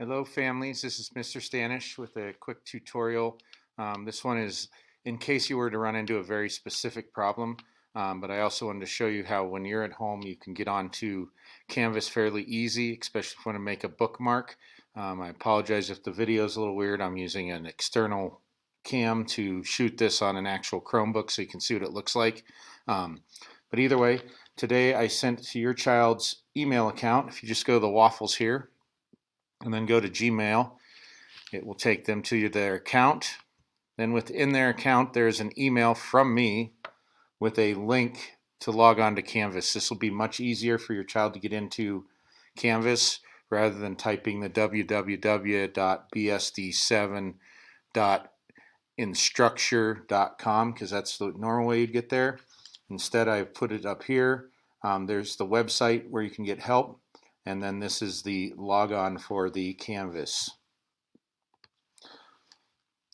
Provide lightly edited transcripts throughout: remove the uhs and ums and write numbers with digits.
Hello families, this is Mr. Stanish with a quick tutorial. This one is in case you were to run into a very specific problem, but I also wanted to show you how when you're at home you can get onto Canvas fairly easy, especially if you want to make a bookmark. I apologize if the video is a little weird. I'm using an external cam to shoot this on an actual Chromebook so you can see what it looks like. But either way, today I sent to your child's email account. If you just go to the waffles here, and then go to Gmail, it will take them to their account. Then within their account there's an email from me with a link to log on to Canvas. This will be much easier for your child to get into Canvas rather than typing the www.bsd7.instructure.com, because that's the normal way you'd get there. Instead, I've put it up here. There's the website where you can get help. And then this is the logon for the Canvas.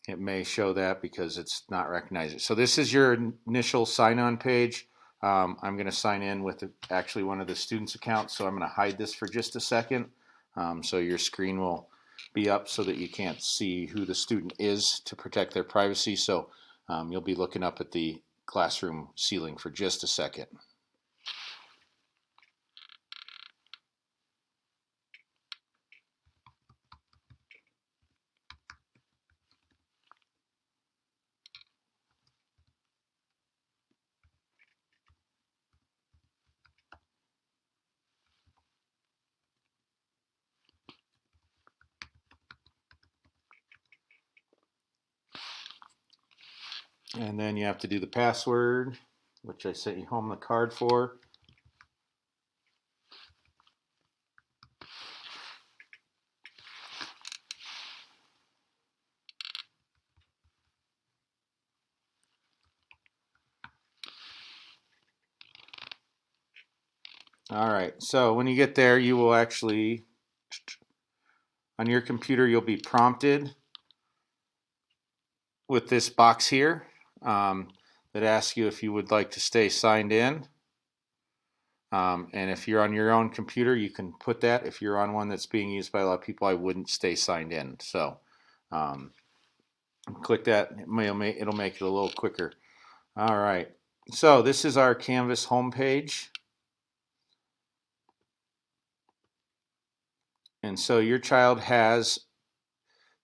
It may show that because it's not recognizing. So this is your initial sign-on page. I'm going to sign in with actually one of the students' accounts, so I'm going to hide this for just a second. So your screen will be up so that you can't see who the student is to protect their privacy. So you'll be looking up at the classroom ceiling for just a second. And then you have to do the password, which I sent you home the card for. All right, so when you get there, you will actually, on your computer, you'll be prompted with this box here that asks you if you would like to stay signed in. And if you're on your own computer, you can put that. If you're on one that's being used by a lot of people, I wouldn't stay signed in. So click that. It'll make it a little quicker. All right. So this is our Canvas homepage. And so your child has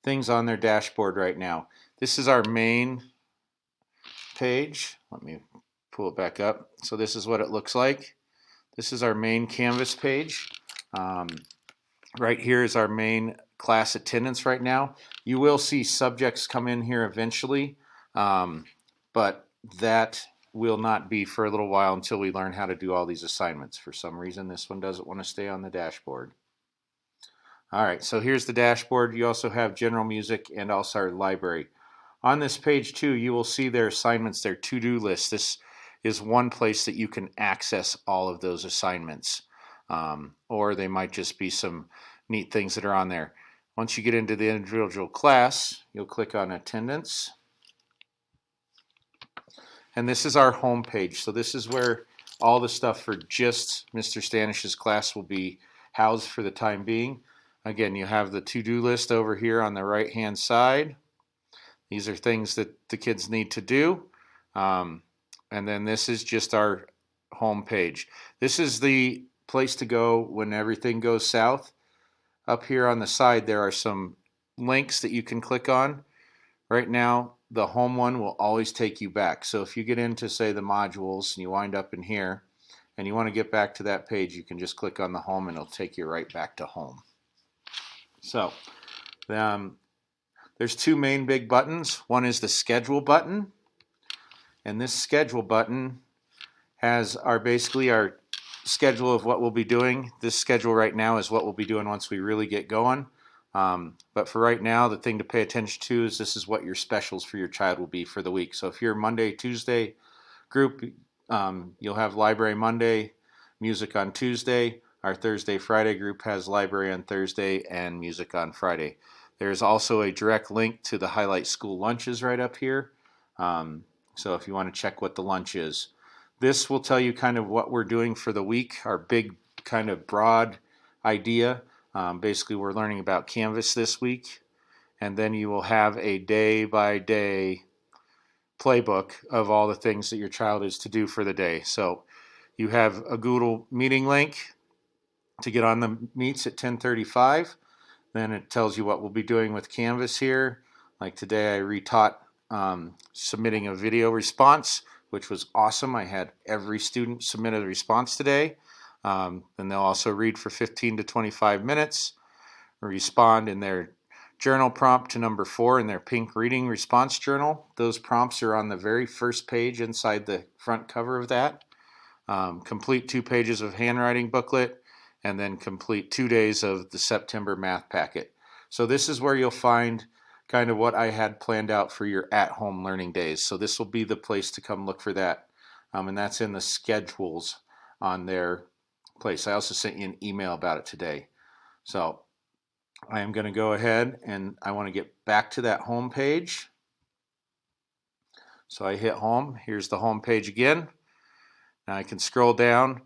things on their dashboard right now. This is our main page. Let me pull it back up. So this is what it looks like. This is our main Canvas page. Right here is our main class attendance right now. You will see subjects come in here eventually, but that will not be for a little while until we learn how to do all these assignments. For some reason, this one doesn't want to stay on the dashboard. All right, so here's the dashboard. You also have general music and also our library. On this page too, you will see their assignments, their to-do list. This is one place that you can access all of those assignments. Or they might just be some neat things that are on there. Once you get into the individual class, you'll click on attendance. And this is our home page. So this is where all the stuff for just Mr. Stanish's class will be housed for the time being. Again, you have the to-do list over here on the right-hand side. These are things that the kids need to do. And then this is just our home page. This is the place to go when everything goes south. Up here on the side, there are some links that you can click on. Right now, the home one will always take you back. So if you get into, say, the modules and you wind up in here and you want to get back to that page, you can just click on the home and it'll take you right back to home. So there's two main big buttons. One is the schedule button, and this schedule button has basically our schedule of what we'll be doing. This schedule right now is what we'll be doing once we really get going. But for right now, the thing to pay attention to is this is what your specials for your child will be for the week. So if you're Monday, Tuesday group, you'll have library Monday, music on Tuesday. Our Thursday, Friday group has library on Thursday and music on Friday. There's also a direct link to the Highlight School lunches right up here. So if you want to check what the lunch is. This will tell you kind of what we're doing for the week, our big kind of broad idea. Basically, we're learning about Canvas this week, and then you will have a day-by-day playbook of all the things that your child is to do for the day. So you have a Google meeting link to get on the meets at 10:35. Then it tells you what we'll be doing with Canvas here. Like today, I retaught submitting a video response, which was awesome. I had every student submit a response today. Then they'll also read for 15 to 25 minutes, respond in their journal prompt to number 4 in their pink reading response journal. Those prompts are on the very first page inside the front cover of that. Complete 2 pages of handwriting booklet, and then complete 2 days of the September math packet. So this is where you'll find kind of what I had planned out for your at-home learning days. So this will be the place to come look for that. And that's in the schedules on their place. I also sent you an email about it today. So I am going to go ahead and I want to get back to that home page. So I hit home. Here's the home page again. Now I can scroll down.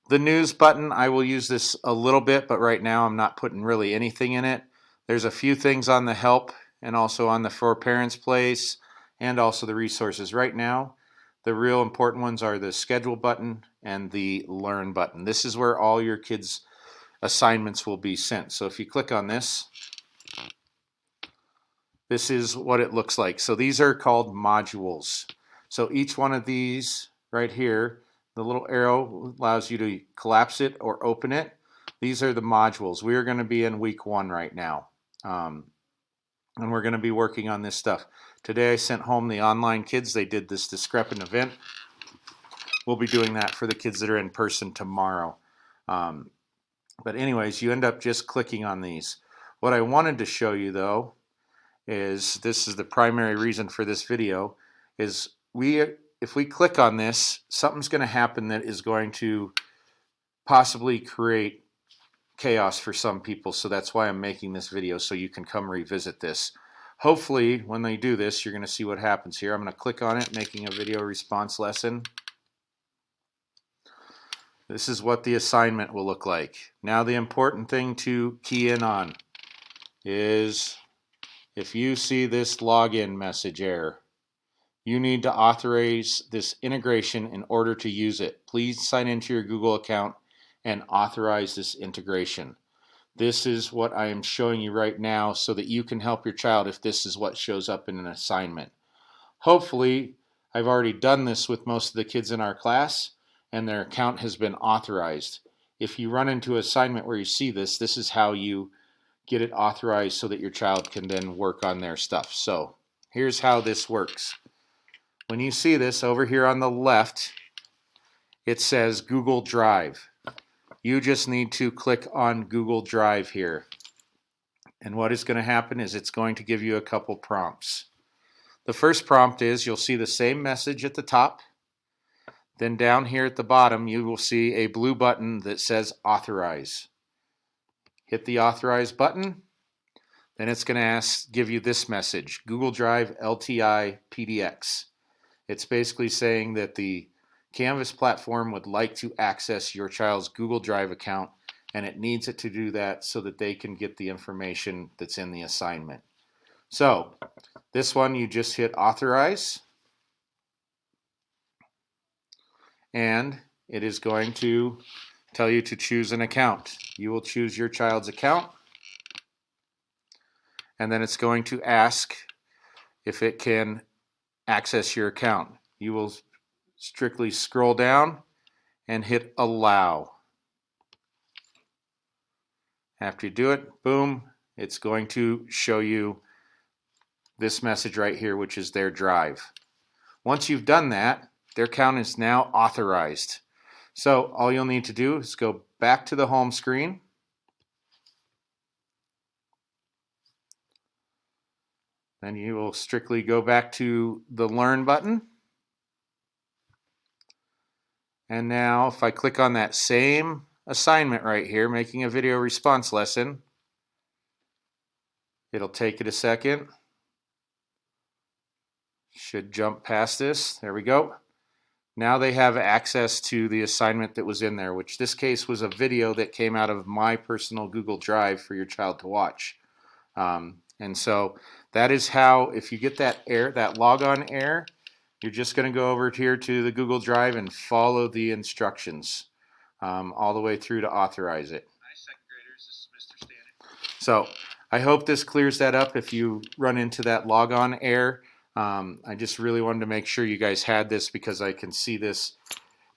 The news button, I will use this a little bit, but right now I'm not putting really anything in it. There's a few things on the help and also on the For Parents place and also the resources. Right now, the real important ones are the schedule button and the learn button. This is where all your kids' assignments will be sent. So if you click on this, this is what it looks like. So these are called modules. So each one of these right here, the little arrow allows you to collapse it or open it. These are the modules. We are going to be in week 1 right now. And we're going to be working on this stuff. Today I sent home the online kids. They did this discrepant event. We'll be doing that for the kids that are in person tomorrow. But anyways, you end up just clicking on these. What I wanted to show you though is, this is the primary reason for this video, is if we click on this, something's going to happen that is going to possibly create chaos for some people. So that's why I'm making this video, so you can come revisit this. Hopefully when they do this, you're going to see what happens here. I'm going to click on it, making a video response lesson. This is what the assignment will look like. Now the important thing to key in on is, if you see this login message error, you need to authorize this integration in order to use it. Please sign into your Google account and authorize this integration. This is what I am showing you right now so that you can help your child if this is what shows up in an assignment. Hopefully, I've already done this with most of the kids in our class and their account has been authorized. If you run into an assignment where you see this, this is how you get it authorized so that your child can then work on their stuff. So here's how this works. When you see this over here on the left, it says Google Drive. You just need to click on Google Drive here. And what is going to happen is it's going to give you a couple prompts. The first prompt is, you'll see the same message at the top. Then down here at the bottom, you will see a blue button that says Authorize. Hit the Authorize button. Then it's going to give you this message, Google Drive LTI PDX. It's basically saying that the Canvas platform would like to access your child's Google Drive account, and it needs it to do that so that they can get the information that's in the assignment. So this one, you just hit Authorize, and it is going to tell you to choose an account. You will choose your child's account, and then it's going to ask if it can access your account. You will strictly scroll down and hit Allow. After you do it, boom, it's going to show you this message right here, which is their drive. Once you've done that, their account is now authorized. So all you'll need to do is go back to the home screen. Then you will strictly go back to the Learn button. And now if I click on that same assignment right here, making a video response lesson, it'll take it a second. Should jump past this. There we go. now they have access to the assignment that was in there, which this case was a video that came out of my personal Google Drive for your child to watch. And so that is how, if you get that error, that logon error, you're just going to go over here to the Google Drive and follow the instructions all the way through to authorize it. Hi, second graders. This is Mr. Stanek. So I hope this clears that up if you run into that logon error. I just really wanted to make sure you guys had this because I can see this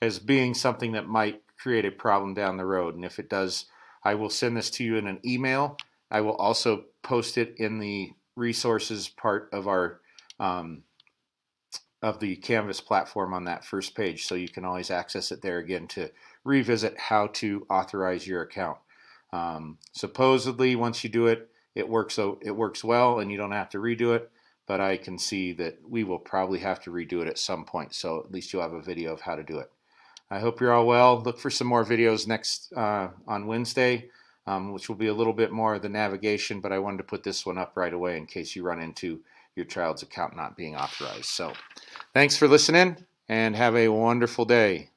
as being something that might create a problem down the road. And if it does, I will send this to you in an email. I will also post it in the resources part of our of the Canvas platform on that first page, so you can always access it there again to revisit how to authorize your account. Supposedly, once you do it, it works well, and you don't have to redo it. But I can see that we will probably have to redo it at some point, so at least you'll have a video of how to do it. I hope you're all well. Look for some more videos next on Wednesday, which will be a little bit more of the navigation, but I wanted to put this one up right away in case you run into your child's account not being authorized. So thanks for listening, and have a wonderful day.